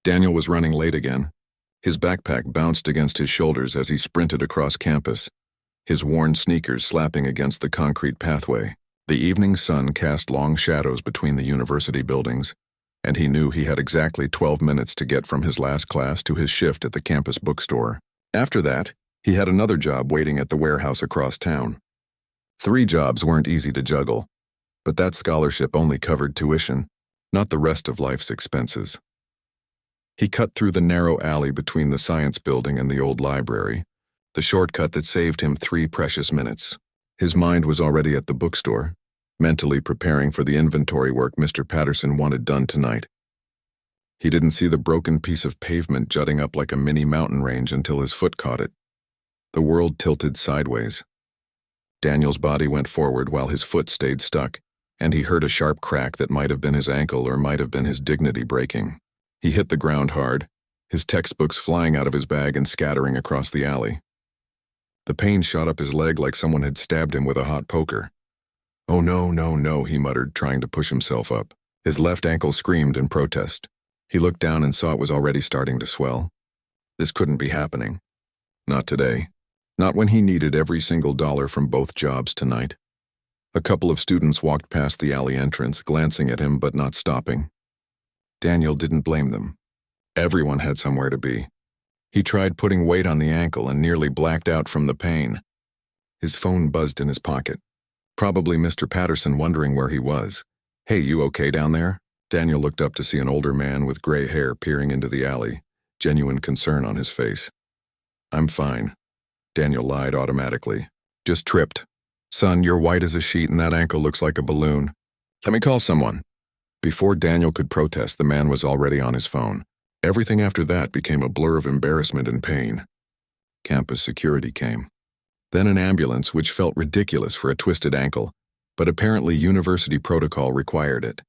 Daniel was running late again. His backpack bounced against his shoulders as he sprinted across campus, his worn sneakers slapping against the concrete pathway. The evening sun cast long shadows between the university buildings, and he knew he had exactly 12 minutes to get from his last class to his shift at the campus bookstore. After that, he had another job waiting at the warehouse across town. 3 jobs weren't easy to juggle, but that scholarship only covered tuition, not the rest of life's expenses. He cut through the narrow alley between the science building and the old library, the shortcut that saved him 3 precious minutes. His mind was already at the bookstore, mentally preparing for the inventory work Mr. Patterson wanted done tonight. He didn't see the broken piece of pavement jutting up like a mini mountain range until his foot caught it. The world tilted sideways. Daniel's body went forward while his foot stayed stuck, and he heard a sharp crack that might have been his ankle or might have been his dignity breaking. He hit the ground hard, his textbooks flying out of his bag and scattering across the alley. The pain shot up his leg like someone had stabbed him with a hot poker. "Oh no, no, no," he muttered, trying to push himself up. His left ankle screamed in protest. He looked down and saw it was already starting to swell. This couldn't be happening. Not today. Not when he needed every single dollar from both jobs tonight. A couple of students walked past the alley entrance, glancing at him but not stopping. Daniel didn't blame them. Everyone had somewhere to be. He tried putting weight on the ankle and nearly blacked out from the pain. His phone buzzed in his pocket. Probably Mr. Patterson wondering where he was. "Hey, you okay down there?" Daniel looked up to see an older man with gray hair peering into the alley, genuine concern on his face. "I'm fine," Daniel lied automatically. "Just tripped. Son, you're white as a sheet and that ankle looks like a balloon. Let me call someone." Before Daniel could protest, the man was already on his phone. Everything after that became a blur of embarrassment and pain. Campus security came. Then an ambulance, which felt ridiculous for a twisted ankle, but apparently university protocol required it.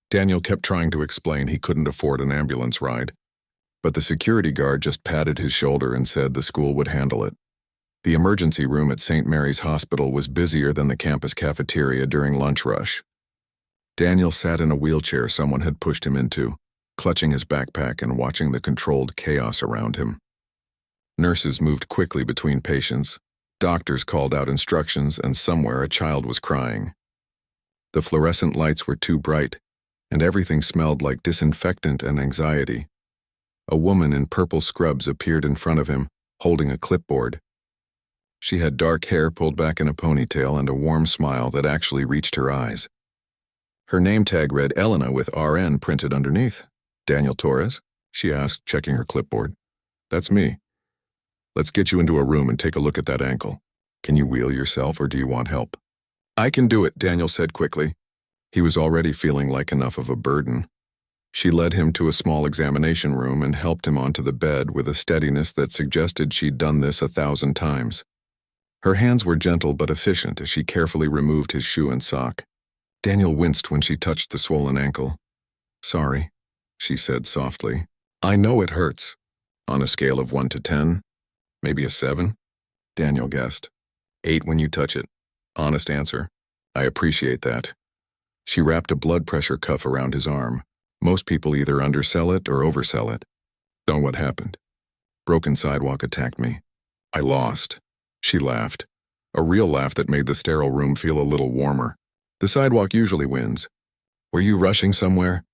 Daniel kept trying to explain he couldn't afford an ambulance ride, but the security guard just patted his shoulder and said the school would handle it. The emergency room at St. Mary's Hospital was busier than the campus cafeteria during lunch rush. Daniel sat in a wheelchair someone had pushed him into, clutching his backpack and watching the controlled chaos around him. Nurses moved quickly between patients, doctors called out instructions, and somewhere a child was crying. The fluorescent lights were too bright, and everything smelled like disinfectant and anxiety. A woman in purple scrubs appeared in front of him, holding a clipboard. She had dark hair pulled back in a ponytail and a warm smile that actually reached her eyes. Her name tag read Elena with RN printed underneath. "Daniel Torres?" she asked, checking her clipboard. "That's me. Let's get you into a room and take a look at that ankle. Can you wheel yourself or do you want help?" "I can do it," Daniel said quickly. He was already feeling like enough of a burden. She led him to a small examination room and helped him onto the bed with a steadiness that suggested she'd done this 1,000 times. Her hands were gentle but efficient as she carefully removed his shoe and sock. Daniel winced when she touched the swollen ankle. "Sorry," she said softly. "I know it hurts." "On a scale of 1 to 10? Maybe a 7? Daniel guessed. 8 when you touch it. Honest answer. "I appreciate that." She wrapped a blood pressure cuff around his arm. Most people either undersell it or oversell it. "So what happened?" "Broken sidewalk attacked me. I lost." She laughed. A real laugh that made the sterile room feel a little warmer. "The sidewalk usually wins." "Were you rushing somewhere?"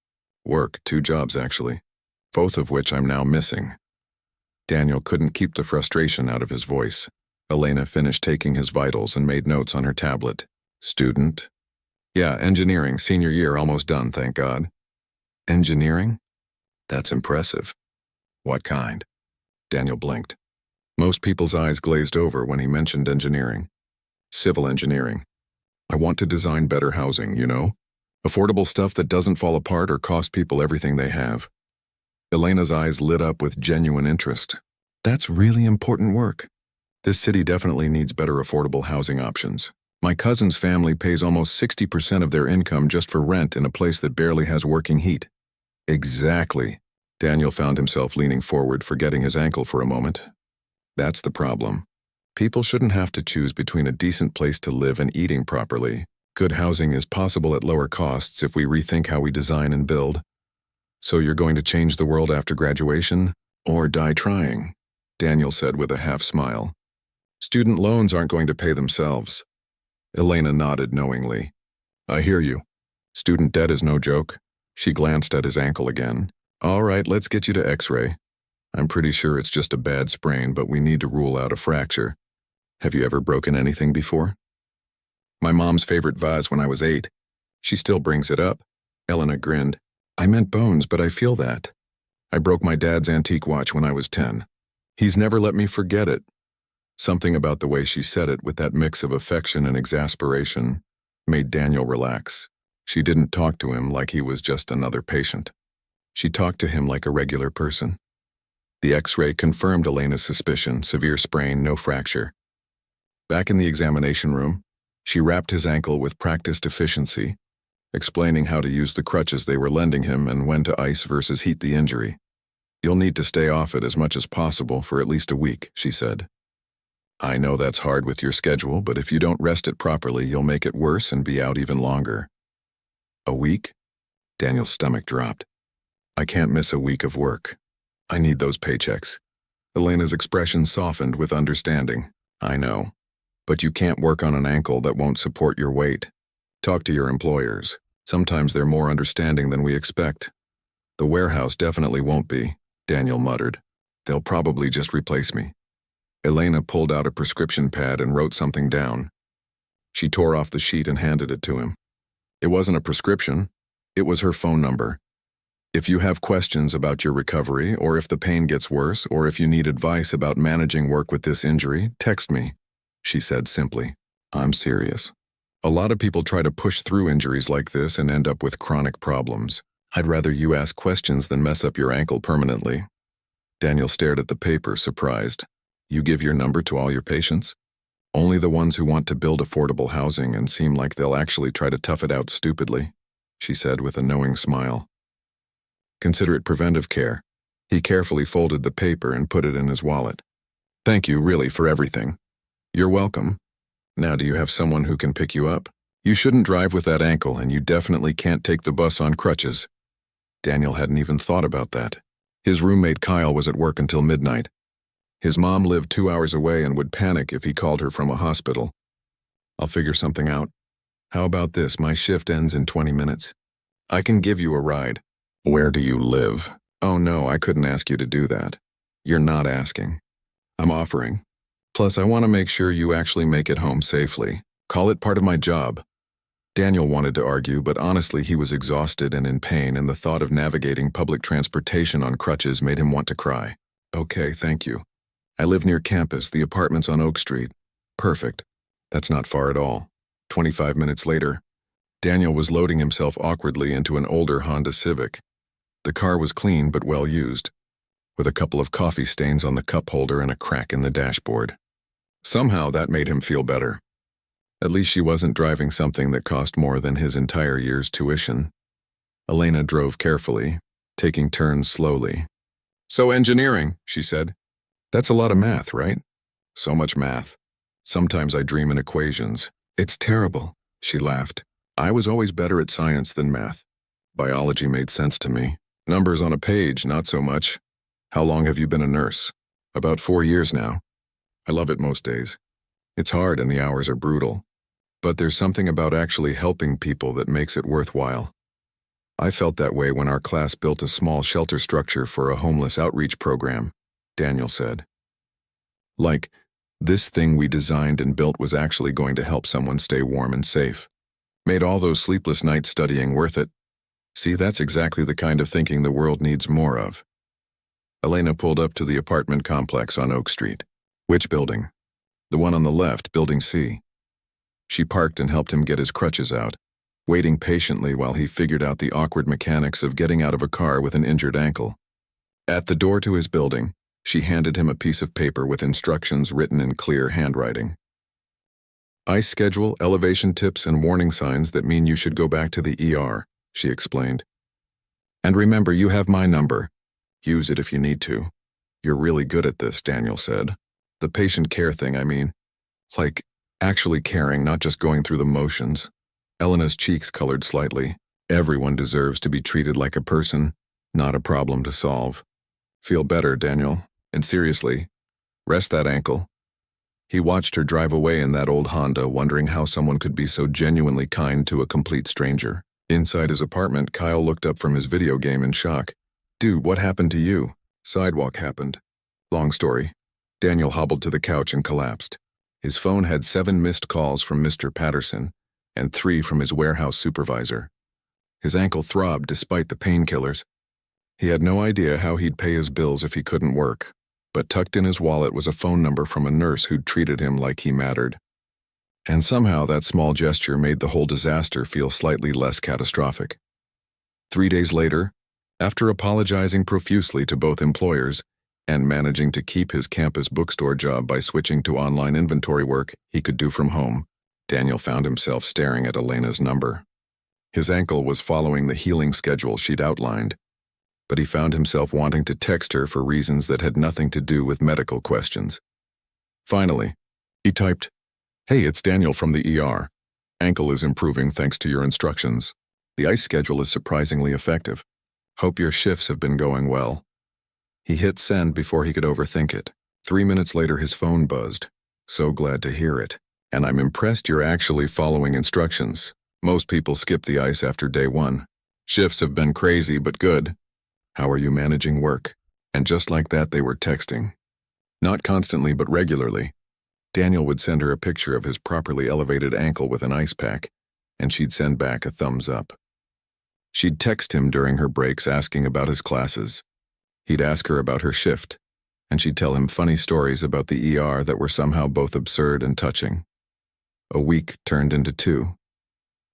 "Work, 2 jobs actually. Both of which I'm now missing." Daniel couldn't keep the frustration out of his voice. Elena finished taking his vitals and made notes on her tablet. "Student?" "Yeah, engineering, senior year, almost done, thank God." "Engineering? That's impressive." "What kind?" Daniel blinked. Most people's eyes glazed over when he mentioned engineering. "Civil engineering. I want to design better housing, you know? Affordable stuff that doesn't fall apart or cost people everything they have." Elena's eyes lit up with genuine interest. "That's really important work. This city definitely needs better affordable housing options. My cousin's family pays almost 60% of their income just for rent in a place that barely has working heat." "Exactly." Daniel found himself leaning forward, forgetting his ankle for a moment. "That's the problem. People shouldn't have to choose between a decent place to live and eating properly. Good housing is possible at lower costs if we rethink how we design and build." So you're going to change the world after graduation? Or die trying? Daniel said with a half smile. Student loans aren't going to pay themselves. Elena nodded knowingly. I hear you. Student debt is no joke. She glanced at his ankle again. All right, let's get you to X-ray. I'm pretty sure it's just a bad sprain, but we need to rule out a fracture. Have you ever broken anything before? My mom's favorite vase when I was 8. She still brings it up. Elena grinned. I meant bones, but I feel that. I broke my dad's antique watch when I was 10. He's never let me forget it. Something about the way she said it with that mix of affection and exasperation made Daniel relax. She didn't talk to him like he was just another patient. She talked to him like a regular person. The X-ray confirmed Elena's suspicion, severe sprain, no fracture. Back in the examination room, she wrapped his ankle with practiced efficiency, explaining how to use the crutches they were lending him and when to ice versus heat the injury. You'll need to stay off it as much as possible for at least a week, she said. I know that's hard with your schedule, but if you don't rest it properly, you'll make it worse and be out even longer. A week? Daniel's stomach dropped. I can't miss a week of work. I need those paychecks. Elena's expression softened with understanding. I know. But you can't work on an ankle that won't support your weight. Talk to your employers. Sometimes they're more understanding than we expect. The warehouse definitely won't be, Daniel muttered. They'll probably just replace me. Elena pulled out a prescription pad and wrote something down. She tore off the sheet and handed it to him. It wasn't a prescription. It was her phone number. If you have questions about your recovery, or if the pain gets worse, or if you need advice about managing work with this injury, text me, she said simply. I'm serious. A lot of people try to push through injuries like this and end up with chronic problems. I'd rather you ask questions than mess up your ankle permanently. Daniel stared at the paper, surprised. You give your number to all your patients? Only the ones who want to build affordable housing and seem like they'll actually try to tough it out stupidly, she said with a knowing smile. Consider it preventive care. He carefully folded the paper and put it in his wallet. Thank you, really, for everything. You're welcome. Now do you have someone who can pick you up? You shouldn't drive with that ankle, and you definitely can't take the bus on crutches. Daniel hadn't even thought about that. His roommate Kyle was at work until midnight. His mom lived 2 hours away and would panic if he called her from a hospital. I'll figure something out. How about this? My shift ends in 20 minutes. I can give you a ride. Where do you live? Oh no, I couldn't ask you to do that. You're not asking. I'm offering. Plus, I want to make sure you actually make it home safely. Call it part of my job. Daniel wanted to argue, but honestly he was exhausted and in pain, and the thought of navigating public transportation on crutches made him want to cry. Okay, thank you. I live near campus, the apartment's on Oak Street. Perfect. That's not far at all. 25 minutes later, Daniel was loading himself awkwardly into an older Honda Civic. The car was clean but well used, with a couple of coffee stains on the cup holder and a crack in the dashboard. Somehow that made him feel better. At least she wasn't driving something that cost more than his entire year's tuition. Elena drove carefully, taking turns slowly. So engineering, she said. That's a lot of math, right? So much math. Sometimes I dream in equations. It's terrible, she laughed. I was always better at science than math. Biology made sense to me. Numbers on a page, not so much. How long have you been a nurse? About 4 years now. I love it most days. It's hard and the hours are brutal. But there's something about actually helping people that makes it worthwhile. I felt that way when our class built a small shelter structure for a homeless outreach program, Daniel said. Like, this thing we designed and built was actually going to help someone stay warm and safe. Made all those sleepless nights studying worth it. See, that's exactly the kind of thinking the world needs more of. Elena pulled up to the apartment complex on Oak Street. Which building? The one on the left, Building C. She parked and helped him get his crutches out, waiting patiently while he figured out the awkward mechanics of getting out of a car with an injured ankle. At the door to his building, she handed him a piece of paper with instructions written in clear handwriting. Ice schedule, elevation tips, and warning signs that mean you should go back to the ER, she explained. And remember, you have my number. Use it if you need to. You're really good at this, Daniel said. The patient care thing, I mean. Like, actually caring, not just going through the motions. Elena's cheeks colored slightly. Everyone deserves to be treated like a person. Not a problem to solve. Feel better, Daniel. And seriously, rest that ankle. He watched her drive away in that old Honda, wondering how someone could be so genuinely kind to a complete stranger. Inside his apartment, Kyle looked up from his video game in shock. Dude, what happened to you? Sidewalk happened. Long story. Daniel hobbled to the couch and collapsed. His phone had 7 missed calls from Mr. Patterson and 3 from his warehouse supervisor. His ankle throbbed despite the painkillers. He had no idea how he'd pay his bills if he couldn't work, but tucked in his wallet was a phone number from a nurse who'd treated him like he mattered. And somehow that small gesture made the whole disaster feel slightly less catastrophic. 3 days later, after apologizing profusely to both employers and managing to keep his campus bookstore job by switching to online inventory work he could do from home, Daniel found himself staring at Elena's number. His ankle was following the healing schedule she'd outlined, but he found himself wanting to text her for reasons that had nothing to do with medical questions. Finally, he typed, "Hey, it's Daniel from the ER. Ankle is improving thanks to your instructions. The ice schedule is surprisingly effective. Hope your shifts have been going well." He hit send before he could overthink it. 3 minutes later his phone buzzed. "So glad to hear it. And I'm impressed you're actually following instructions. Most people skip the ice after day 1. Shifts have been crazy but good. How are you managing work?" And just like that they were texting. Not constantly but regularly. Daniel would send her a picture of his properly elevated ankle with an ice pack, and she'd send back a thumbs up. She'd text him during her breaks asking about his classes. He'd ask her about her shift, and she'd tell him funny stories about the ER that were somehow both absurd and touching. A week turned into 2.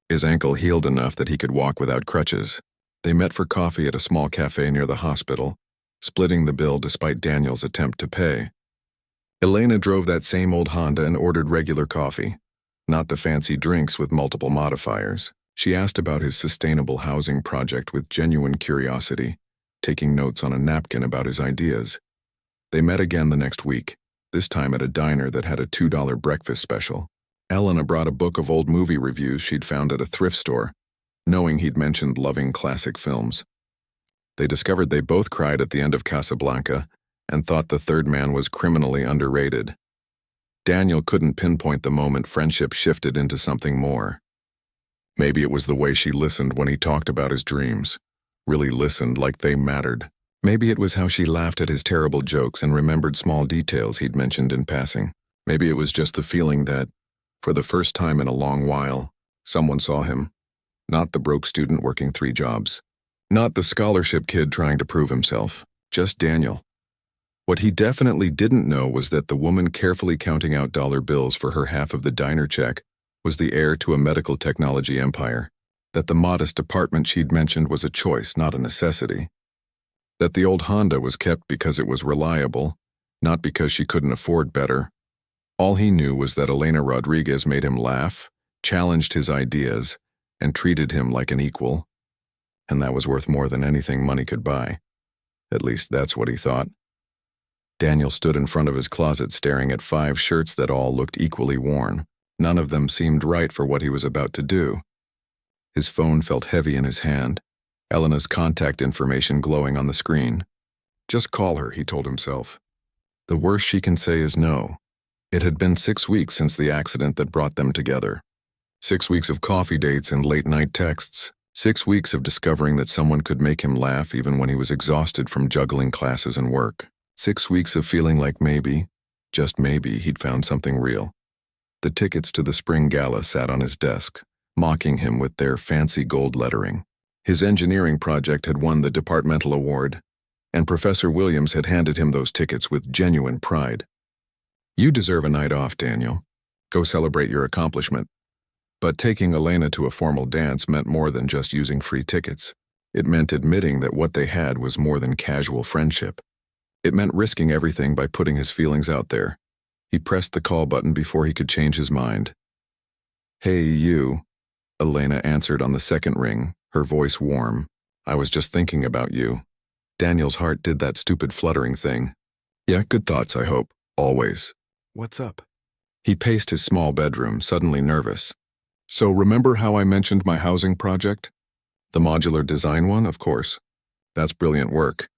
His ankle healed enough that he could walk without crutches. They met for coffee at a small cafe near the hospital, splitting the bill despite Daniel's attempt to pay. Elena drove that same old Honda and ordered regular coffee, not the fancy drinks with multiple modifiers. She asked about his sustainable housing project with genuine curiosity, taking notes on a napkin about his ideas. They met again the next week, this time at a diner that had a $2 breakfast special. Elena brought a book of old movie reviews she'd found at a thrift store, knowing he'd mentioned loving classic films. They discovered they both cried at the end of Casablanca and thought The Third Man was criminally underrated. Daniel couldn't pinpoint the moment friendship shifted into something more. Maybe it was the way she listened when he talked about his dreams, really listened like they mattered. Maybe it was how she laughed at his terrible jokes and remembered small details he'd mentioned in passing. Maybe it was just the feeling that, for the first time in a long while, someone saw him. Not the broke student working 3 jobs. Not the scholarship kid trying to prove himself. Just Daniel. What he definitely didn't know was that the woman carefully counting out dollar bills for her half of the diner check was the heir to a medical technology empire. That the modest apartment she'd mentioned was a choice, not a necessity. That the old Honda was kept because it was reliable, not because she couldn't afford better. All he knew was that Elena Rodriguez made him laugh, challenged his ideas, and treated him like an equal. And that was worth more than anything money could buy. At least that's what he thought. Daniel stood in front of his closet staring at 5 shirts that all looked equally worn. None of them seemed right for what he was about to do. His phone felt heavy in his hand, Elena's contact information glowing on the screen. Just call her, he told himself. The worst she can say is no. It had been 6 weeks since the accident that brought them together. 6 weeks of coffee dates and late-night texts. 6 weeks of discovering that someone could make him laugh even when he was exhausted from juggling classes and work. 6 weeks of feeling like maybe, just maybe, he'd found something real. The tickets to the spring gala sat on his desk, mocking him with their fancy gold lettering. His engineering project had won the departmental award, and Professor Williams had handed him those tickets with genuine pride. You deserve a night off, Daniel. Go celebrate your accomplishment. But taking Elena to a formal dance meant more than just using free tickets. It meant admitting that what they had was more than casual friendship. It meant risking everything by putting his feelings out there. He pressed the call button before he could change his mind. Hey, you. Elena answered on the second ring, her voice warm. I was just thinking about you. Daniel's heart did that stupid fluttering thing. Yeah, good thoughts, I hope. Always. What's up? He paced his small bedroom, suddenly nervous. So remember how I mentioned my housing project? The modular design one, of course. That's brilliant work.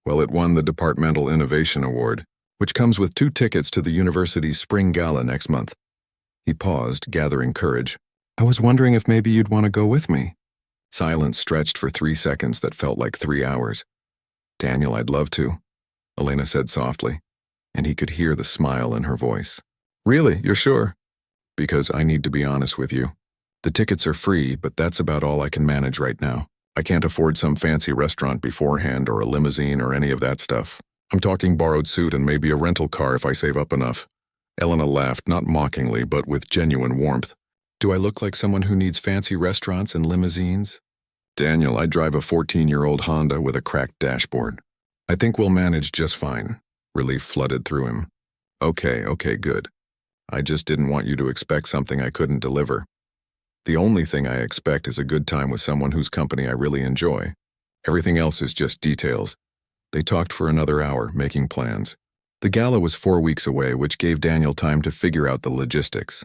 Well, it won the Departmental Innovation Award, which comes with 2 tickets to the university's spring gala next month. He paused, gathering courage. I was wondering if maybe you'd want to go with me. Silence stretched for 3 seconds that felt like 3 hours. Daniel, I'd love to, Elena said softly, and he could hear the smile in her voice. Really, you're sure? Because I need to be honest with you. The tickets are free, but that's about all I can manage right now. I can't afford some fancy restaurant beforehand or a limousine or any of that stuff. I'm talking borrowed suit and maybe a rental car if I save up enough. Elena laughed, not mockingly, but with genuine warmth. Do I look like someone who needs fancy restaurants and limousines? Daniel, I drive a 14-year-old Honda with a cracked dashboard. I think we'll manage just fine. Relief flooded through him. Okay, good. I just didn't want you to expect something I couldn't deliver. The only thing I expect is a good time with someone whose company I really enjoy. Everything else is just details. They talked for another hour, making plans. The gala was 4 weeks away, which gave Daniel time to figure out the logistics.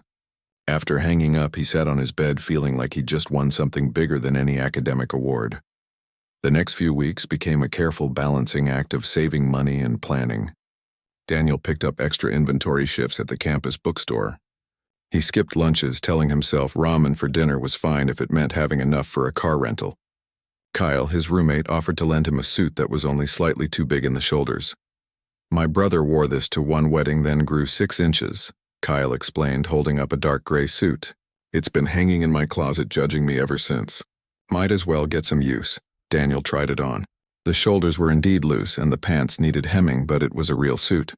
After hanging up, he sat on his bed feeling like he'd just won something bigger than any academic award. The next few weeks became a careful balancing act of saving money and planning. Daniel picked up extra inventory shifts at the campus bookstore. He skipped lunches, telling himself ramen for dinner was fine if it meant having enough for a car rental. Kyle, his roommate, offered to lend him a suit that was only slightly too big in the shoulders. My brother wore this to one wedding, then grew 6 inches, Kyle explained, holding up a dark gray suit. It's been hanging in my closet judging me ever since. Might as well get some use. Daniel tried it on. The shoulders were indeed loose and the pants needed hemming, but it was a real suit.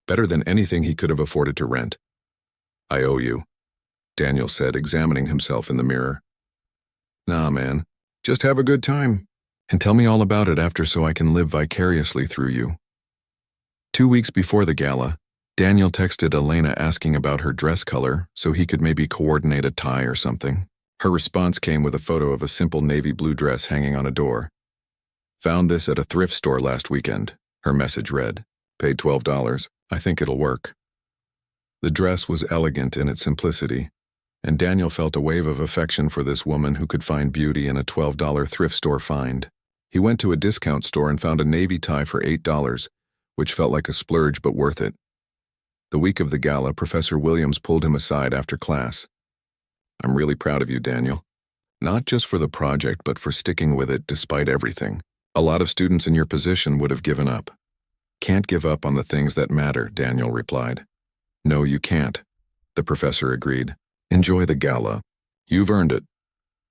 Better than anything he could have afforded to rent. I owe you, Daniel said, examining himself in the mirror. Nah, man. Just have a good time. And tell me all about it after so I can live vicariously through you. 2 weeks before the gala, Daniel texted Elena asking about her dress color so he could maybe coordinate a tie or something. Her response came with a photo of a simple navy blue dress hanging on a door. Found this at a thrift store last weekend, her message read. Paid $12. I think it'll work. The dress was elegant in its simplicity, and Daniel felt a wave of affection for this woman who could find beauty in a $12 thrift store find. He went to a discount store and found a navy tie for $8, which felt like a splurge but worth it. The week of the gala, Professor Williams pulled him aside after class. I'm really proud of you, Daniel. Not just for the project, but for sticking with it despite everything. A lot of students in your position would have given up. Can't give up on the things that matter, Daniel replied. No, you can't, the professor agreed. Enjoy the gala. You've earned it.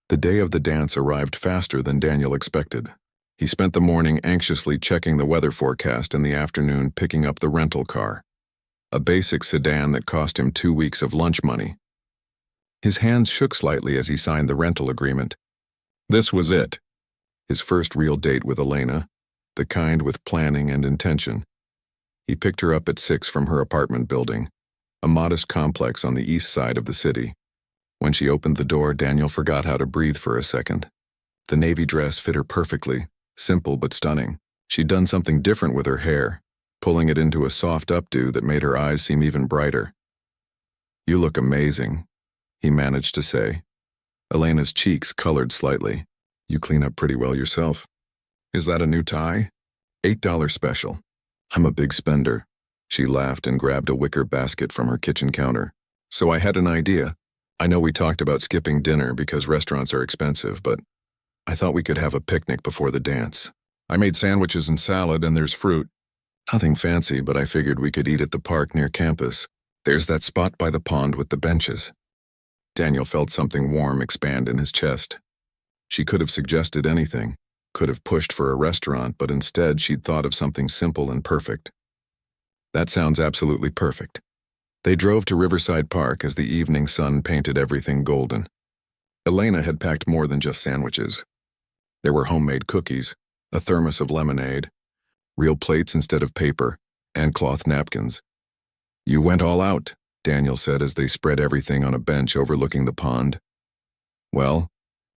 The day of the dance arrived faster than Daniel expected. He spent the morning anxiously checking the weather forecast and the afternoon picking up the rental car. A basic sedan that cost him 2 weeks of lunch money. His hands shook slightly as he signed the rental agreement. This was it. His first real date with Elena, the kind with planning and intention. He picked her up at 6 from her apartment building, a modest complex on the east side of the city. When she opened the door, Daniel forgot how to breathe for a second. The navy dress fit her perfectly, simple but stunning. She'd done something different with her hair, pulling it into a soft updo that made her eyes seem even brighter. You look amazing, he managed to say. Elena's cheeks colored slightly. You clean up pretty well yourself. Is that a new tie? $8 special. I'm a big spender. She laughed and grabbed a wicker basket from her kitchen counter. So I had an idea. I know we talked about skipping dinner because restaurants are expensive, but I thought we could have a picnic before the dance. I made sandwiches and salad and there's fruit. Nothing fancy, but I figured we could eat at the park near campus. There's that spot by the pond with the benches. Daniel felt something warm expand in his chest. She could have suggested anything, could have pushed for a restaurant, but instead she'd thought of something simple and perfect. That sounds absolutely perfect. They drove to Riverside Park as the evening sun painted everything golden. Elena had packed more than just sandwiches. There were homemade cookies, a thermos of lemonade, real plates instead of paper, and cloth napkins. You went all out, Daniel said as they spread everything on a bench overlooking the pond. Well,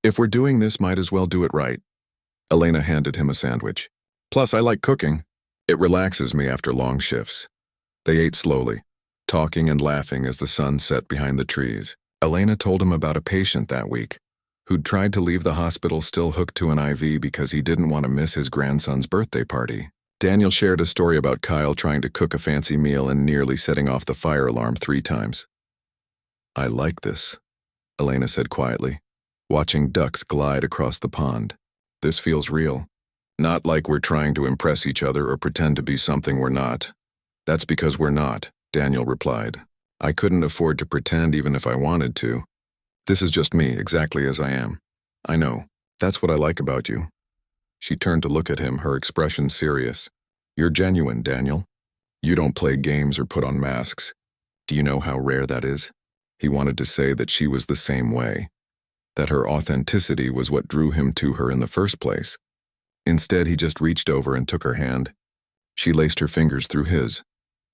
if we're doing this, might as well do it right. Elena handed him a sandwich. Plus, I like cooking. It relaxes me after long shifts. They ate slowly, talking and laughing as the sun set behind the trees. Elena told him about a patient that week, who'd tried to leave the hospital still hooked to an IV because he didn't want to miss his grandson's birthday party. Daniel shared a story about Kyle trying to cook a fancy meal and nearly setting off the fire alarm 3 times. "I like this," Elena said quietly, watching ducks glide across the pond. "This feels real. Not like we're trying to impress each other or pretend to be something we're not." "That's because we're not," Daniel replied. "I couldn't afford to pretend even if I wanted to. This is just me, exactly as I am. I know. That's what I like about you." She turned to look at him, her expression serious. "You're genuine, Daniel. You don't play games or put on masks. Do you know how rare that is?" He wanted to say that she was the same way, that her authenticity was what drew him to her in the first place. Instead, he just reached over and took her hand. She laced her fingers through his,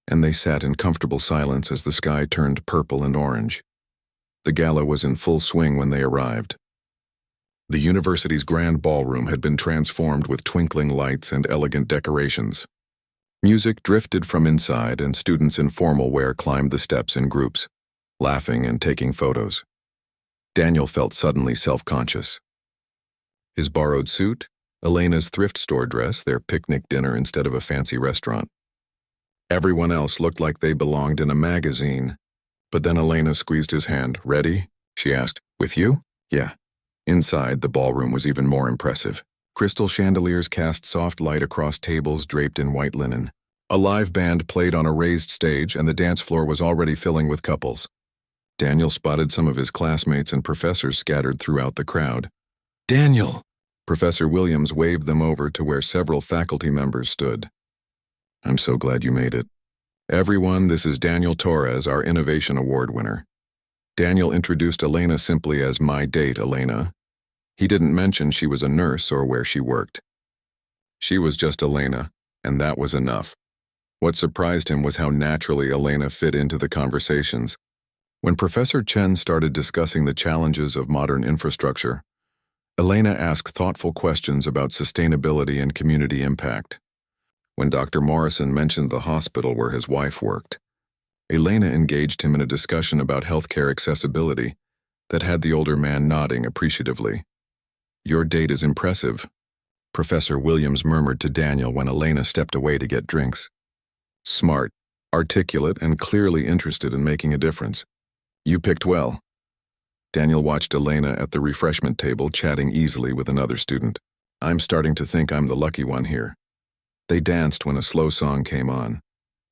and they sat in comfortable silence as the sky turned purple and orange. The gala was in full swing when they arrived. The university's grand ballroom had been transformed with twinkling lights and elegant decorations. Music drifted from inside, and students in formal wear climbed the steps in groups, laughing and taking photos. Daniel felt suddenly self-conscious. His borrowed suit, Elena's thrift store dress, their picnic dinner instead of a fancy restaurant. Everyone else looked like they belonged in a magazine. But then Elena squeezed his hand. "Ready?" she asked. "With you?" "Yeah." Inside, the ballroom was even more impressive. Crystal chandeliers cast soft light across tables draped in white linen. A live band played on a raised stage, and the dance floor was already filling with couples. Daniel spotted some of his classmates and professors scattered throughout the crowd. "Daniel!" Professor Williams waved them over to where several faculty members stood. "I'm so glad you made it. Everyone, this is Daniel Torres, our Innovation Award winner." Daniel introduced Elena simply as "my date, Elena." He didn't mention she was a nurse or where she worked. She was just Elena, and that was enough. What surprised him was how naturally Elena fit into the conversations. When Professor Chen started discussing the challenges of modern infrastructure, Elena asked thoughtful questions about sustainability and community impact. When Dr. Morrison mentioned the hospital where his wife worked, Elena engaged him in a discussion about healthcare accessibility that had the older man nodding appreciatively. "Your date is impressive," Professor Williams murmured to Daniel when Elena stepped away to get drinks. "Smart, articulate, and clearly interested in making a difference. You picked well." Daniel watched Elena at the refreshment table chatting easily with another student. "I'm starting to think I'm the lucky one here." They danced when a slow song came on.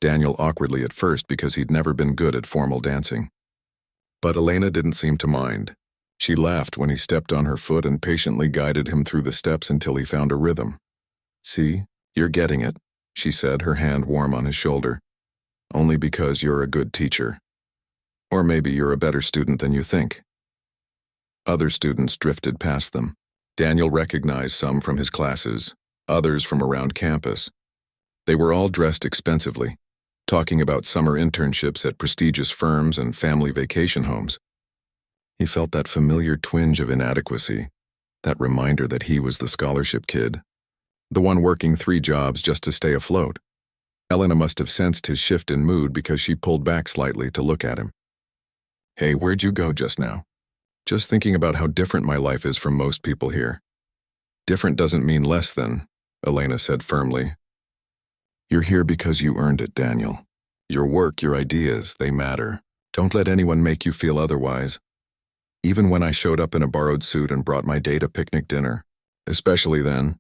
Daniel awkwardly at first because he'd never been good at formal dancing. But Elena didn't seem to mind. She laughed when he stepped on her foot and patiently guided him through the steps until he found a rhythm. "See, you're getting it," she said, her hand warm on his shoulder. "Only because you're a good teacher. Or maybe you're a better student than you think." Other students drifted past them. Daniel recognized some from his classes, others from around campus. They were all dressed expensively, talking about summer internships at prestigious firms and family vacation homes. He felt that familiar twinge of inadequacy, that reminder that he was the scholarship kid, the one working 3 jobs just to stay afloat. Elena must have sensed his shift in mood because she pulled back slightly to look at him. "Hey, where'd you go just now?" "Just thinking about how different my life is from most people here." "Different doesn't mean less than," Elena said firmly. "You're here because you earned it, Daniel. Your work, your ideas, they matter. Don't let anyone make you feel otherwise. Even when I showed up in a borrowed suit and brought my date a picnic dinner. Especially then."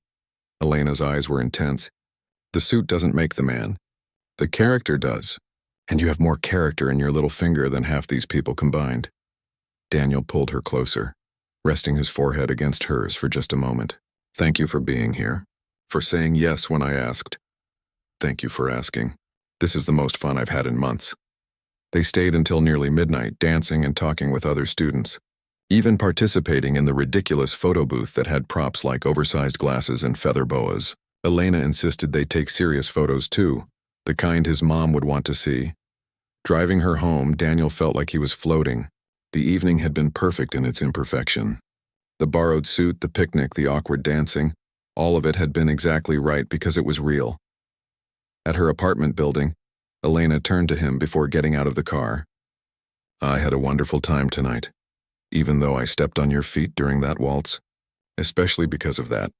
Elena's eyes were intense. "The suit doesn't make the man. The character does. And you have more character in your little finger than half these people combined." Daniel pulled her closer, resting his forehead against hers for just a moment. "Thank you for being here. For saying yes when I asked. Thank you for asking. This is the most fun I've had in months." They stayed until nearly midnight, dancing and talking with other students, even participating in the ridiculous photo booth that had props like oversized glasses and feather boas. Elena insisted they take serious photos too, the kind his mom would want to see. Driving her home, Daniel felt like he was floating. The evening had been perfect in its imperfection. The borrowed suit, the picnic, the awkward dancing, all of it had been exactly right because it was real. At her apartment building, Elena turned to him before getting out of the car. "I had a wonderful time tonight. even though I stepped on your feet during that waltz, especially because of that."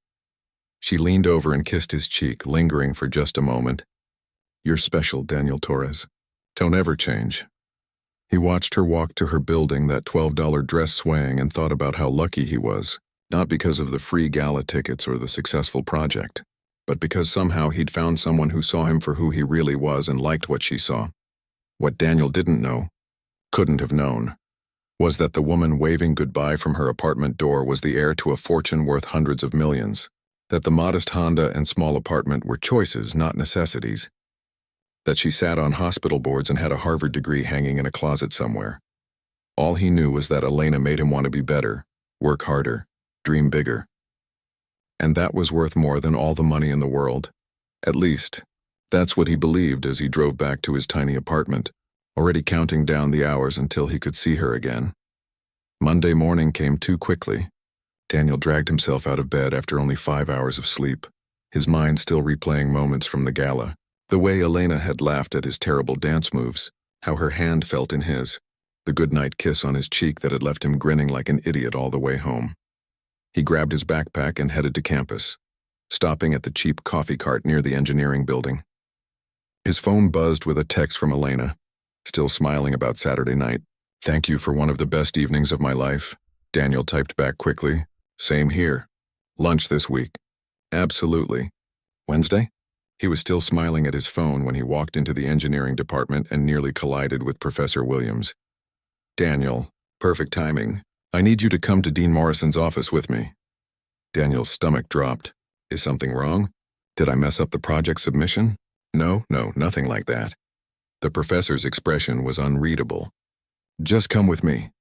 She leaned over and kissed his cheek, lingering for just a moment. "You're special, Daniel Torres. Don't ever change." He watched her walk to her building, that $12 dress swaying, and thought about how lucky he was, not because of the free gala tickets or the successful project, but because somehow he'd found someone who saw him for who he really was and liked what she saw. What Daniel didn't know, couldn't have known, was that the woman waving goodbye from her apartment door was the heir to a fortune worth hundreds of millions, that the modest Honda and small apartment were choices, not necessities, that she sat on hospital boards and had a Harvard degree hanging in a closet somewhere. All he knew was that Elena made him want to be better, work harder, dream bigger. And that was worth more than all the money in the world. At least, that's what he believed as he drove back to his tiny apartment, already counting down the hours until he could see her again. Monday morning came too quickly. Daniel dragged himself out of bed after only 5 hours of sleep, his mind still replaying moments from the gala. The way Elena had laughed at his terrible dance moves, how her hand felt in his, the goodnight kiss on his cheek that had left him grinning like an idiot all the way home. He grabbed his backpack and headed to campus, stopping at the cheap coffee cart near the engineering building. His phone buzzed with a text from Elena, still smiling about Saturday night. "Thank you for one of the best evenings of my life," Daniel typed back quickly. "Same here. Lunch this week." "Absolutely. Wednesday?" He was still smiling at his phone when he walked into the engineering department and nearly collided with Professor Williams. "Daniel, perfect timing. I need you to come to Dean Morrison's office with me." Daniel's stomach dropped. "Is something wrong? Did I mess up the project submission?" No, nothing like that." The professor's expression was unreadable. "Just come with me."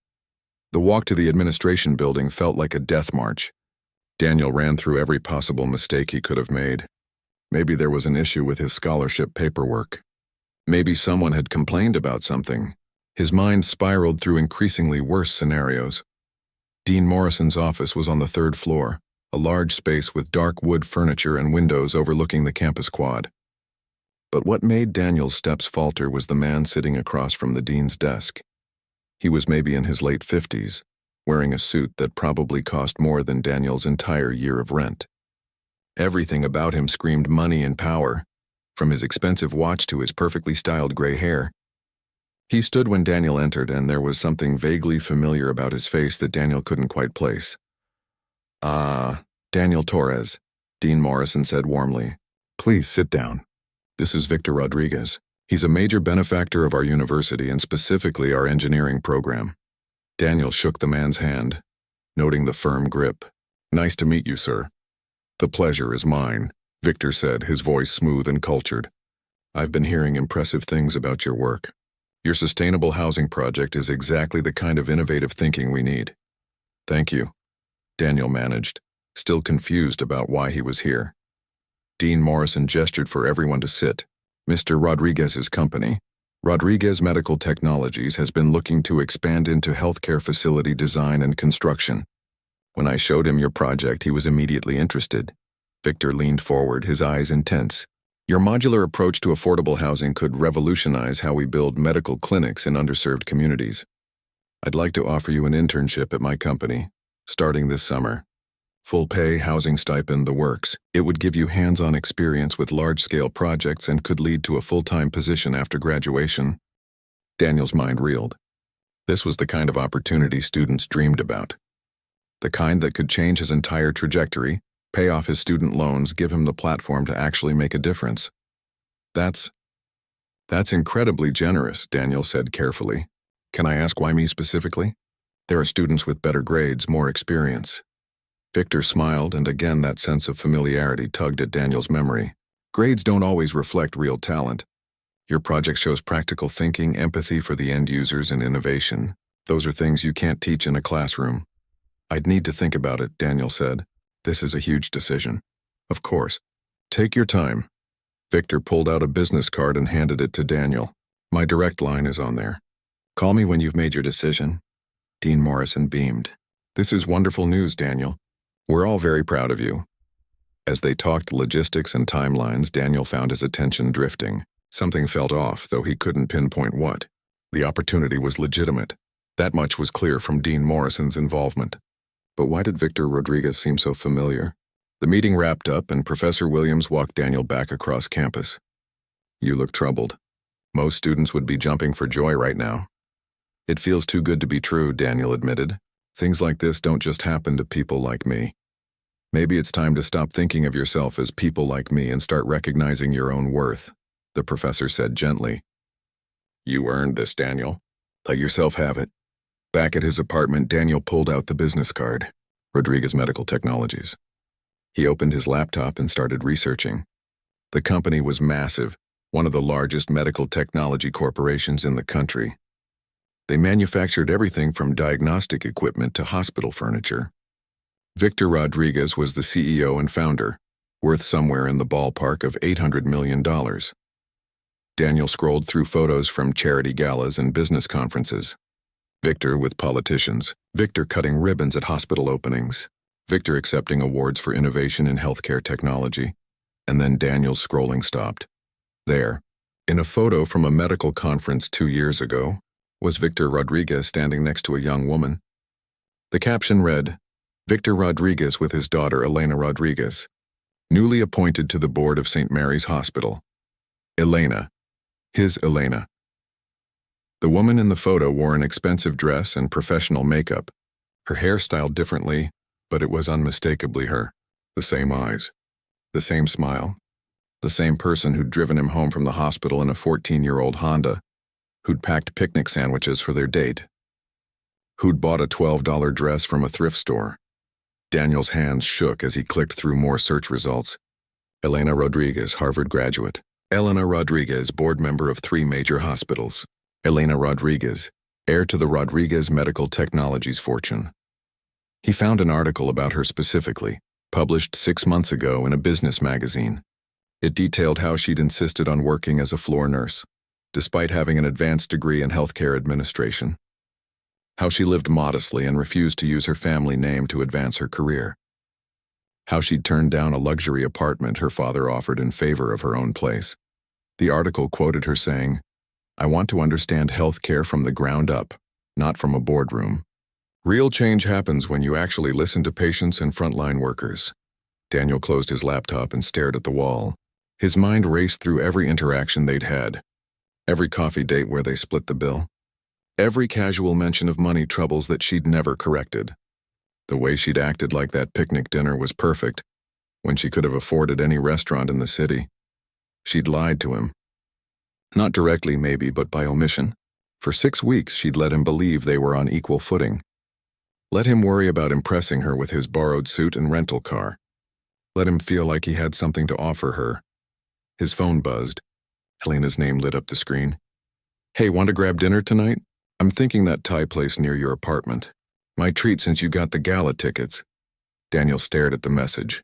The walk to the administration building felt like a death march. Daniel ran through every possible mistake he could have made. Maybe there was an issue with his scholarship paperwork. Maybe someone had complained about something. His mind spiraled through increasingly worse scenarios. Dean Morrison's office was on the 3rd floor, a large space with dark wood furniture and windows overlooking the campus quad. But what made Daniel's steps falter was the man sitting across from the dean's desk. He was maybe in his late 50s, wearing a suit that probably cost more than Daniel's entire year of rent. Everything about him screamed money and power, from his expensive watch to his perfectly styled gray hair. He stood when Daniel entered, and there was something vaguely familiar about his face that Daniel couldn't quite place. "Ah, Daniel Torres," Dean Morrison said warmly. "Please sit down. This is Victor Rodriguez. He's a major benefactor of our university and specifically our engineering program." Daniel shook the man's hand, noting the firm grip. "Nice to meet you, sir." "The pleasure is mine," Victor said, his voice smooth and cultured. "I've been hearing impressive things about your work. Your sustainable housing project is exactly the kind of innovative thinking we need." "Thank you," Daniel managed, still confused about why he was here. Dean Morrison gestured for everyone to sit. "Mr. Rodriguez's company, Rodriguez Medical Technologies, has been looking to expand into healthcare facility design and construction. When I showed him your project, he was immediately interested." Victor leaned forward, his eyes intense. "Your modular approach to affordable housing could revolutionize how we build medical clinics in underserved communities. I'd like to offer you an internship at my company, starting this summer. Full pay, housing stipend, the works. It would give you hands-on experience with large-scale projects and could lead to a full-time position after graduation." Daniel's mind reeled. This was the kind of opportunity students dreamed about. The kind that could change his entire trajectory, pay off his student loans, give him the platform to actually make a difference. That's incredibly generous," Daniel said carefully. "Can I ask why me specifically?" "There are students with better grades, more experience." Victor smiled, and again that sense of familiarity tugged at Daniel's memory. "Grades don't always reflect real talent. Your project shows practical thinking, empathy for the end users, and innovation. Those are things you can't teach in a classroom." "I'd need to think about it," Daniel said. "This is a huge decision." "Of course. Take your time." Victor pulled out a business card and handed it to Daniel. "My direct line is on there. Call me when you've made your decision." Dean Morrison beamed. "This is wonderful news, Daniel. We're all very proud of you." As they talked logistics and timelines, Daniel found his attention drifting. Something felt off, though he couldn't pinpoint what. The opportunity was legitimate. That much was clear from Dean Morrison's involvement. But why did Victor Rodriguez seem so familiar? The meeting wrapped up and Professor Williams walked Daniel back across campus. You look troubled. Most students would be jumping for joy right now. It feels too good to be true, Daniel admitted. Things like this don't just happen to people like me. Maybe it's time to stop thinking of yourself as people like me and start recognizing your own worth, the professor said gently. You earned this, Daniel. Let yourself have it. Back at his apartment, Daniel pulled out the business card, Rodriguez Medical Technologies. He opened his laptop and started researching. The company was massive, one of the largest medical technology corporations in the country. They manufactured everything from diagnostic equipment to hospital furniture. Victor Rodriguez was the CEO and founder, worth somewhere in the ballpark of $800 million. Daniel scrolled through photos from charity galas and business conferences. Victor with politicians, Victor cutting ribbons at hospital openings, Victor accepting awards for innovation in healthcare technology, and then Daniel's scrolling stopped. There, in a photo from a medical conference 2 years ago, was Victor Rodriguez standing next to a young woman. The caption read, Victor Rodriguez with his daughter Elena Rodriguez, newly appointed to the board of St. Mary's Hospital. Elena, his Elena. The woman in the photo wore an expensive dress and professional makeup, her hair styled differently, but it was unmistakably her. The same eyes, the same smile, the same person who'd driven him home from the hospital in a 14-year-old Honda, who'd packed picnic sandwiches for their date, who'd bought a $12 dress from a thrift store. Daniel's hands shook as he clicked through more search results. Elena Rodriguez, Harvard graduate. Elena Rodriguez, board member of 3 major hospitals. Elena Rodriguez, heir to the Rodriguez Medical Technologies fortune. He found an article about her specifically, published 6 months ago in a business magazine. It detailed how she'd insisted on working as a floor nurse, despite having an advanced degree in healthcare administration. How she lived modestly and refused to use her family name to advance her career. How she'd turned down a luxury apartment her father offered in favor of her own place. The article quoted her saying, I want to understand healthcare from the ground up, not from a boardroom. Real change happens when you actually listen to patients and frontline workers. Daniel closed his laptop and stared at the wall. His mind raced through every interaction they'd had. Every coffee date where they split the bill. Every casual mention of money troubles that she'd never corrected. The way she'd acted like that picnic dinner was perfect, when she could have afforded any restaurant in the city. She'd lied to him. Not directly, maybe, but by omission. For 6 weeks, she'd let him believe they were on equal footing. Let him worry about impressing her with his borrowed suit and rental car. Let him feel like he had something to offer her. His phone buzzed. Helena's name lit up the screen. Hey, want to grab dinner tonight? I'm thinking that Thai place near your apartment. My treat since you got the gala tickets. Daniel stared at the message.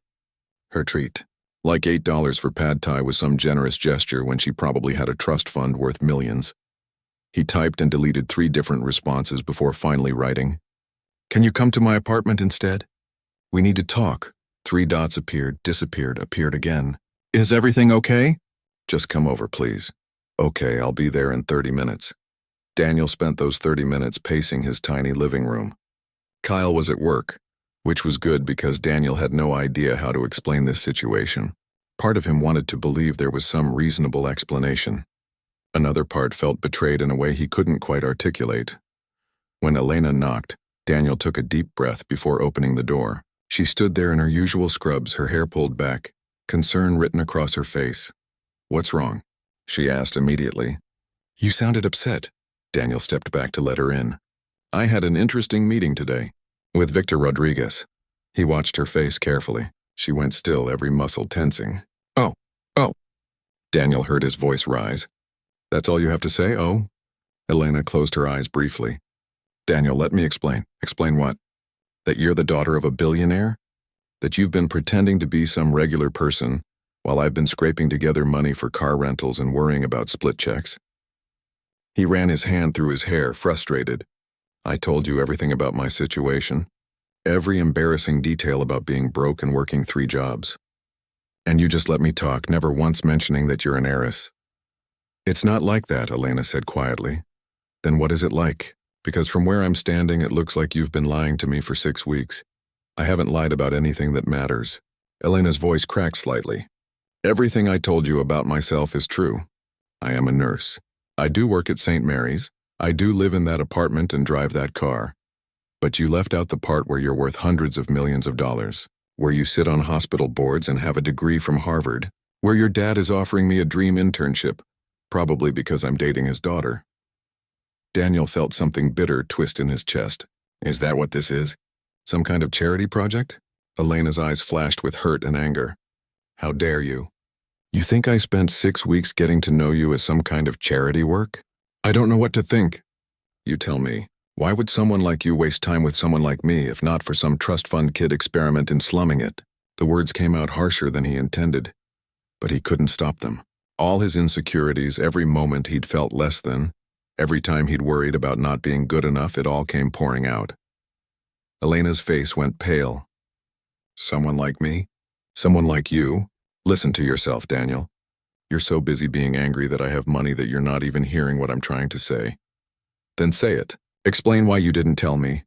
Her treat. Like $8 for pad thai was some generous gesture when she probably had a trust fund worth millions. He typed and deleted 3 different responses before finally writing, Can you come to my apartment instead? We need to talk. 3 dots appeared, disappeared, appeared again. Is everything okay? Just come over, please. Okay, I'll be there in 30 minutes. Daniel spent those 30 minutes pacing his tiny living room. Kyle was at work, which was good because Daniel had no idea how to explain this situation. Part of him wanted to believe there was some reasonable explanation. Another part felt betrayed in a way he couldn't quite articulate. When Elena knocked, Daniel took a deep breath before opening the door. She stood there in her usual scrubs, her hair pulled back, concern written across her face. What's wrong? She asked immediately. You sounded upset. Daniel stepped back to let her in. I had an interesting meeting today. With Victor Rodriguez. He watched her face carefully. She went still, every muscle tensing. Oh. Daniel heard his voice rise. That's all you have to say, oh? Elena closed her eyes briefly. Daniel, let me explain. Explain what? That you're the daughter of a billionaire? That you've been pretending to be some regular person while I've been scraping together money for car rentals and worrying about split checks? He ran his hand through his hair, frustrated. I told you everything about my situation. Every embarrassing detail about being broke and working 3 jobs. And you just let me talk, never once mentioning that you're an heiress. It's not like that, Elena said quietly. Then what is it like? Because from where I'm standing, it looks like you've been lying to me for 6 weeks. I haven't lied about anything that matters. Elena's voice cracked slightly. Everything I told you about myself is true. I am a nurse. I do work at St. Mary's. I do live in that apartment and drive that car. But you left out the part where you're worth hundreds of millions of dollars, where you sit on hospital boards and have a degree from Harvard, where your dad is offering me a dream internship, probably because I'm dating his daughter. Daniel felt something bitter twist in his chest. Is that what this is? Some kind of charity project? Elena's eyes flashed with hurt and anger. How dare you? You think I spent 6 weeks getting to know you as some kind of charity work? I don't know what to think. You tell me. Why would someone like you waste time with someone like me if not for some trust fund kid experiment in slumming it? The words came out harsher than he intended, but he couldn't stop them. All his insecurities, every moment he'd felt less than, every time he'd worried about not being good enough, it all came pouring out. Elena's face went pale. Someone like me? Someone like you? Listen to yourself, Daniel. You're so busy being angry that I have money that you're not even hearing what I'm trying to say. Then say it. Explain why you didn't tell me.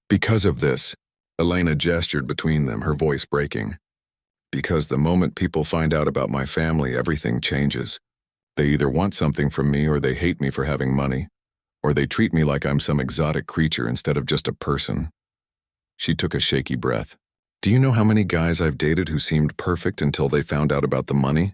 Because of this. Elena gestured between them, her voice breaking. Because the moment people find out about my family, everything changes. They either want something from me or they hate me for having money, or they treat me like I'm some exotic creature instead of just a person. She took a shaky breath. Do you know how many guys I've dated who seemed perfect until they found out about the money?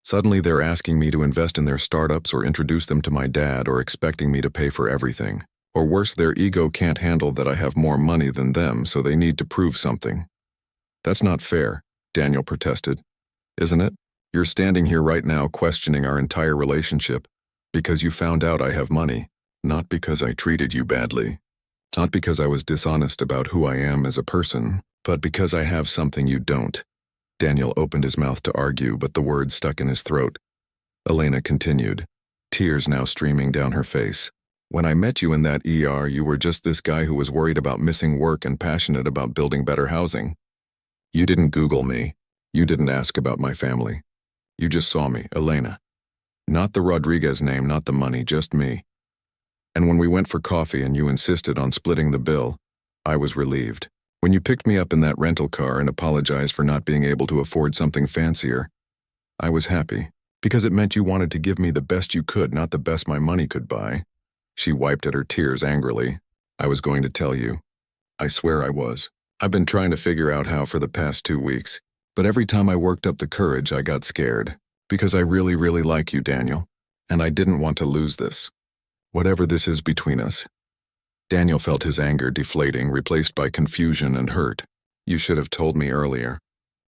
Suddenly they're asking me to invest in their startups or introduce them to my dad or expecting me to pay for everything. Or worse, their ego can't handle that I have more money than them, so they need to prove something. That's not fair, Daniel protested. Isn't it? You're standing here right now questioning our entire relationship because you found out I have money, not because I treated you badly. Not because I was dishonest about who I am as a person, but because I have something you don't. Daniel opened his mouth to argue, but the words stuck in his throat. Elena continued, tears now streaming down her face. When I met you in that ER, you were just this guy who was worried about missing work and passionate about building better housing. You didn't Google me. You didn't ask about my family. You just saw me, Elena. Not the Rodriguez name, not the money, just me. And when we went for coffee and you insisted on splitting the bill, I was relieved. When you picked me up in that rental car and apologized for not being able to afford something fancier, I was happy, because it meant you wanted to give me the best you could, not the best my money could buy. She wiped at her tears angrily. I was going to tell you. I swear I was. I've been trying to figure out how for the past 2 weeks, but every time I worked up the courage, I got scared. Because I really, really like you, Daniel, and I didn't want to lose this. Whatever this is between us. Daniel felt his anger deflating, replaced by confusion and hurt. You should have told me earlier,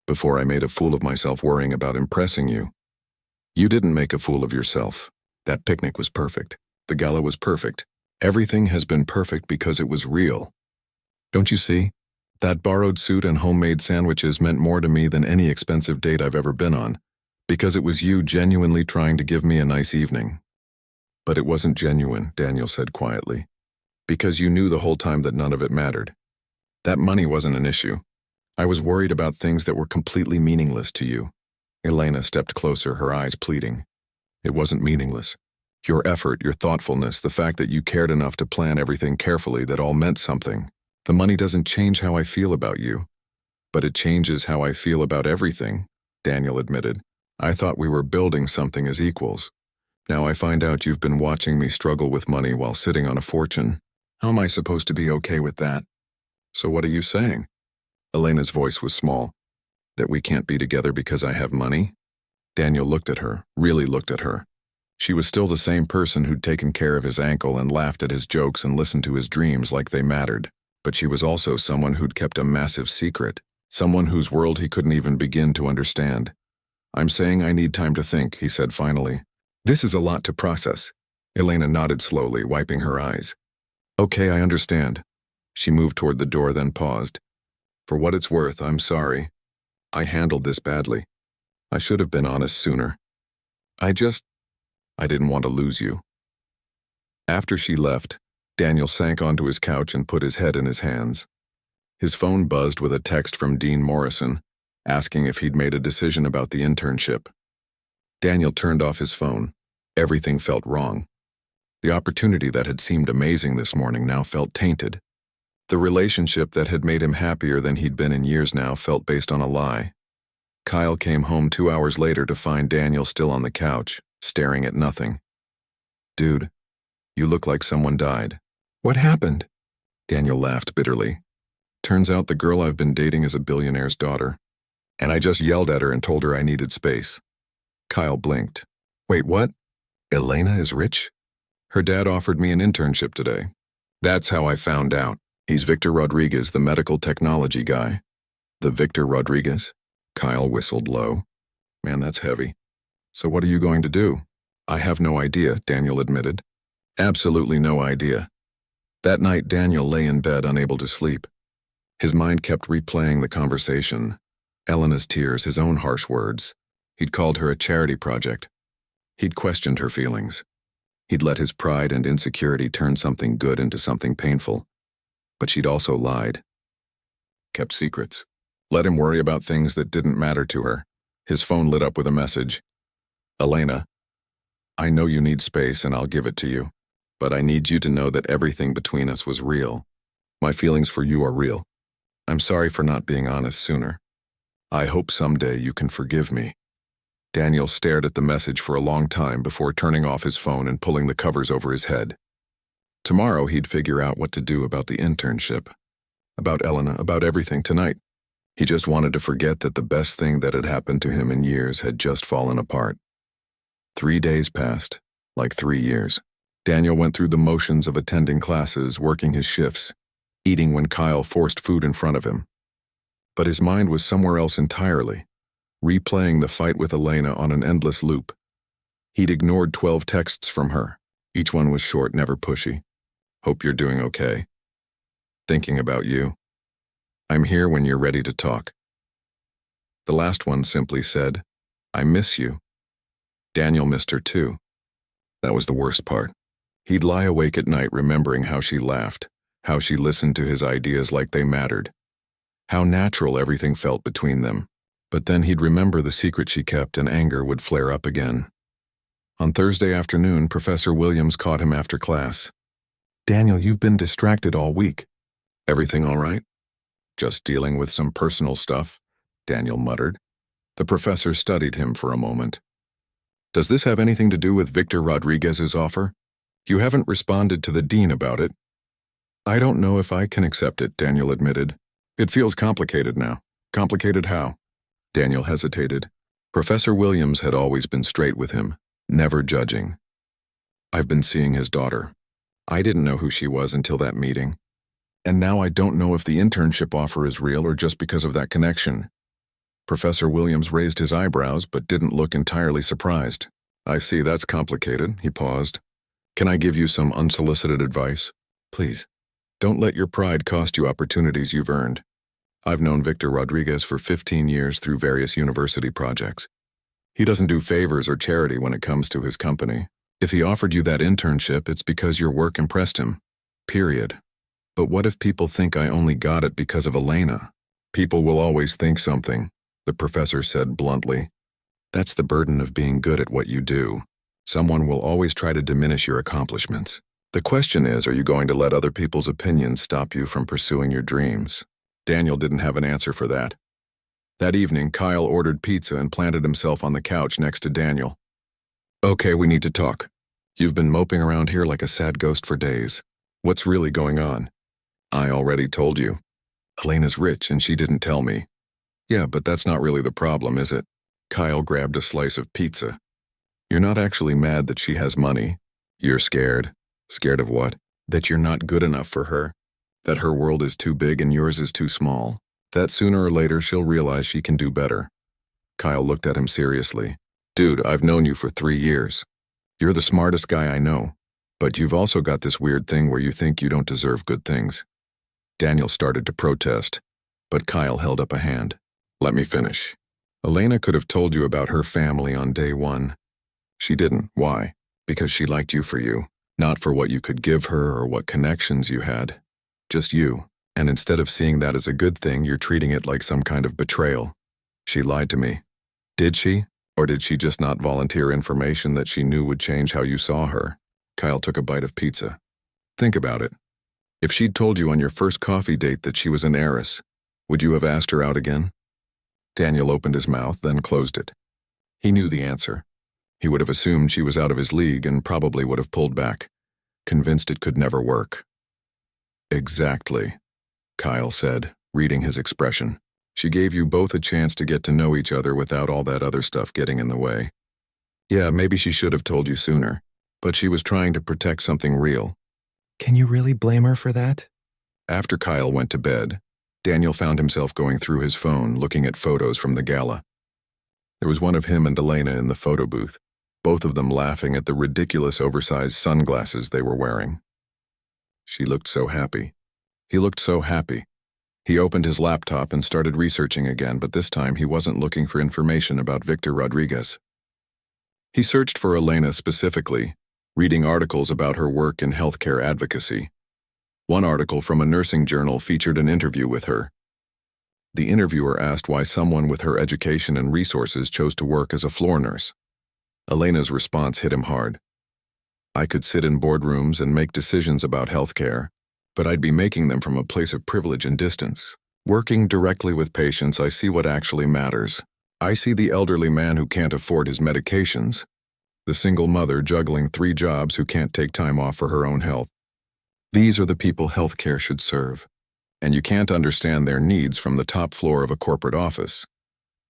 before I made a fool of myself worrying about impressing you. You didn't make a fool of yourself. That picnic was perfect. The gala was perfect. Everything has been perfect because it was real. Don't you see? That borrowed suit and homemade sandwiches meant more to me than any expensive date I've ever been on, because it was you genuinely trying to give me a nice evening. But it wasn't genuine, Daniel said quietly, because you knew the whole time that none of it mattered. That money wasn't an issue. I was worried about things that were completely meaningless to you. Elena stepped closer, her eyes pleading. It wasn't meaningless. Your effort, your thoughtfulness, the fact that you cared enough to plan everything carefully, that all meant something. The money doesn't change how I feel about you. But it changes how I feel about everything, Daniel admitted. I thought we were building something as equals. Now I find out you've been watching me struggle with money while sitting on a fortune. How am I supposed to be okay with that? So what are you saying? Elena's voice was small. That we can't be together because I have money? Daniel looked at her, really looked at her. She was still the same person who'd taken care of his ankle and laughed at his jokes and listened to his dreams like they mattered. But she was also someone who'd kept a massive secret, someone whose world he couldn't even begin to understand. I'm saying I need time to think, he said finally. This is a lot to process. Elena nodded slowly, wiping her eyes. Okay, I understand. She moved toward the door, then paused. For what it's worth, I'm sorry. I handled this badly. I should have been honest sooner. I didn't want to lose you. After she left, Daniel sank onto his couch and put his head in his hands. His phone buzzed with a text from Dean Morrison, asking if he'd made a decision about the internship. Daniel turned off his phone. Everything felt wrong. The opportunity that had seemed amazing this morning now felt tainted. The relationship that had made him happier than he'd been in years now felt based on a lie. Kyle came home 2 hours later to find Daniel still on the couch, staring at nothing. "Dude, you look like someone died." "What happened?" Daniel laughed bitterly. "Turns out the girl I've been dating is a billionaire's daughter. And I just yelled at her and told her I needed space." Kyle blinked. "Wait, what? Elena is rich? Her dad offered me an internship today. That's how I found out. He's Victor Rodriguez, the medical technology guy." "The Victor Rodriguez?" Kyle whistled low. "Man, that's heavy. So what are you going to do?" "I have no idea," Daniel admitted. Absolutely no idea. That night, Daniel lay in bed unable to sleep. His mind kept replaying the conversation. Elena's tears, his own harsh words. He'd called her a charity project. He'd questioned her feelings. He'd let his pride and insecurity turn something good into something painful. But she'd also lied. Kept secrets. Let him worry about things that didn't matter to her. His phone lit up with a message. "Elena, I know you need space and I'll give it to you. But I need you to know that everything between us was real. My feelings for you are real. I'm sorry for not being honest sooner. I hope someday you can forgive me." Daniel stared at the message for a long time before turning off his phone and pulling the covers over his head. Tomorrow he'd figure out what to do about the internship. About Elena, about everything tonight. He just wanted to forget that the best thing that had happened to him in years had just fallen apart. 3 days passed, like 3 years. Daniel went through the motions of attending classes, working his shifts, eating when Kyle forced food in front of him. But his mind was somewhere else entirely, replaying the fight with Elena on an endless loop. He'd ignored 12 texts from her. Each one was short, never pushy. "Hope you're doing okay. Thinking about you. I'm here when you're ready to talk." The last one simply said, "I miss you." Daniel missed her too. That was the worst part. He'd lie awake at night remembering how she laughed, how she listened to his ideas like they mattered, how natural everything felt between them. But then he'd remember the secret she kept and anger would flare up again. On Thursday afternoon, Professor Williams caught him after class. "Daniel, you've been distracted all week." "Everything all right?" "Just dealing with some personal stuff," Daniel muttered. The professor studied him for a moment. "Does this have anything to do with Victor Rodriguez's offer? You haven't responded to the dean about it." "I don't know if I can accept it," Daniel admitted. "It feels complicated now." "Complicated how?" Daniel hesitated. Professor Williams had always been straight with him, never judging. "I've been seeing his daughter. I didn't know who she was until that meeting. And now I don't know if the internship offer is real or just because of that connection." Professor Williams raised his eyebrows but didn't look entirely surprised. "I see, that's complicated." He paused. "Can I give you some unsolicited advice? Please, don't let your pride cost you opportunities you've earned. I've known Victor Rodriguez for 15 years through various university projects. He doesn't do favors or charity when it comes to his company. If he offered you that internship, it's because your work impressed him. Period. But what if people think I only got it because of Elena?" "People will always think something," the professor said bluntly. "That's the burden of being good at what you do. Someone will always try to diminish your accomplishments. The question is, are you going to let other people's opinions stop you from pursuing your dreams?" Daniel didn't have an answer for that. That evening, Kyle ordered pizza and planted himself on the couch next to Daniel. "Okay, we need to talk. You've been moping around here like a sad ghost for days. What's really going on?" "I already told you. Elena's rich and she didn't tell me." "Yeah, but that's not really the problem, is it?" Kyle grabbed a slice of pizza. "You're not actually mad that she has money. You're scared." "Scared of what?" "That you're not good enough for her. That her world is too big and yours is too small. That sooner or later she'll realize she can do better." Kyle looked at him seriously. "Dude, I've known you for 3 years. You're the smartest guy I know. But you've also got this weird thing where you think you don't deserve good things." Daniel started to protest, but Kyle held up a hand. "Let me finish. Elena could have told you about her family on day one. She didn't. Why? Because she liked you for you, not for what you could give her or what connections you had. Just you. And instead of seeing that as a good thing, you're treating it like some kind of betrayal. She lied to me." "Did she? Or did she just not volunteer information that she knew would change how you saw her?" Kyle took a bite of pizza. Think about it. If she'd told you on your first coffee date that she was an heiress, would you have asked her out again? Daniel opened his mouth, then closed it. He knew the answer. He would have assumed she was out of his league and probably would have pulled back, convinced it could never work. Exactly, Kyle said, reading his expression. She gave you both a chance to get to know each other without all that other stuff getting in the way. Yeah, maybe she should have told you sooner, but she was trying to protect something real. Can you really blame her for that? After Kyle went to bed, Daniel found himself going through his phone, looking at photos from the gala. There was one of him and Elena in the photo booth, both of them laughing at the ridiculous oversized sunglasses they were wearing. She looked so happy. He looked so happy. He opened his laptop and started researching again, but this time he wasn't looking for information about Victor Rodriguez. He searched for Elena specifically, reading articles about her work in healthcare advocacy. One article from a nursing journal featured an interview with her. The interviewer asked why someone with her education and resources chose to work as a floor nurse. Elena's response hit him hard. I could sit in boardrooms and make decisions about healthcare, but I'd be making them from a place of privilege and distance. Working directly with patients, I see what actually matters. I see the elderly man who can't afford his medications, the single mother juggling 3 jobs who can't take time off for her own health. These are the people healthcare should serve, and you can't understand their needs from the top floor of a corporate office.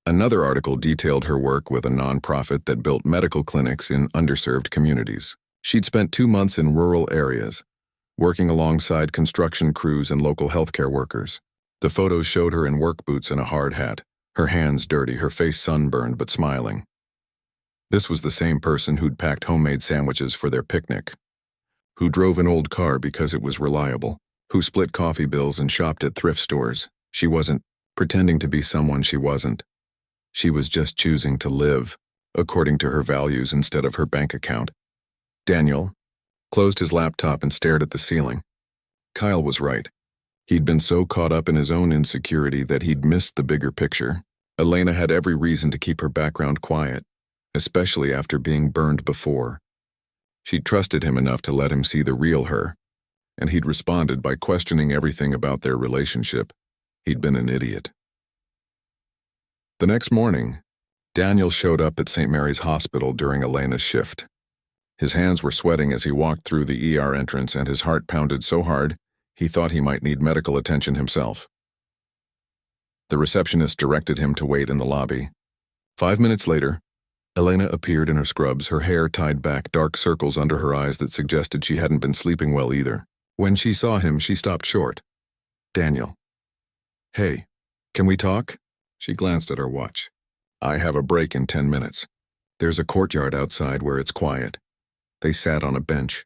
Another article detailed her work with a nonprofit that built medical clinics in underserved communities. She'd spent 2 months in rural areas, working alongside construction crews and local healthcare workers. The photos showed her in work boots and a hard hat, her hands dirty, her face sunburned but smiling. This was the same person who'd packed homemade sandwiches for their picnic, who drove an old car because it was reliable, who split coffee bills and shopped at thrift stores. She wasn't pretending to be someone she wasn't. She was just choosing to live, according to her values instead of her bank account. Daniel closed his laptop and stared at the ceiling. Kyle was right. He'd been so caught up in his own insecurity that he'd missed the bigger picture. Elena had every reason to keep her background quiet, especially after being burned before. She'd trusted him enough to let him see the real her, and he'd responded by questioning everything about their relationship. He'd been an idiot. The next morning, Daniel showed up at St. Mary's Hospital during Elena's shift. His hands were sweating as he walked through the ER entrance, and his heart pounded so hard he thought he might need medical attention himself. The receptionist directed him to wait in the lobby. 5 minutes later, Elena appeared in her scrubs, her hair tied back, dark circles under her eyes that suggested she hadn't been sleeping well either. When she saw him, she stopped short. Daniel. Hey, can we talk? She glanced at her watch. I have a break in 10 minutes. There's a courtyard outside where it's quiet. They sat on a bench.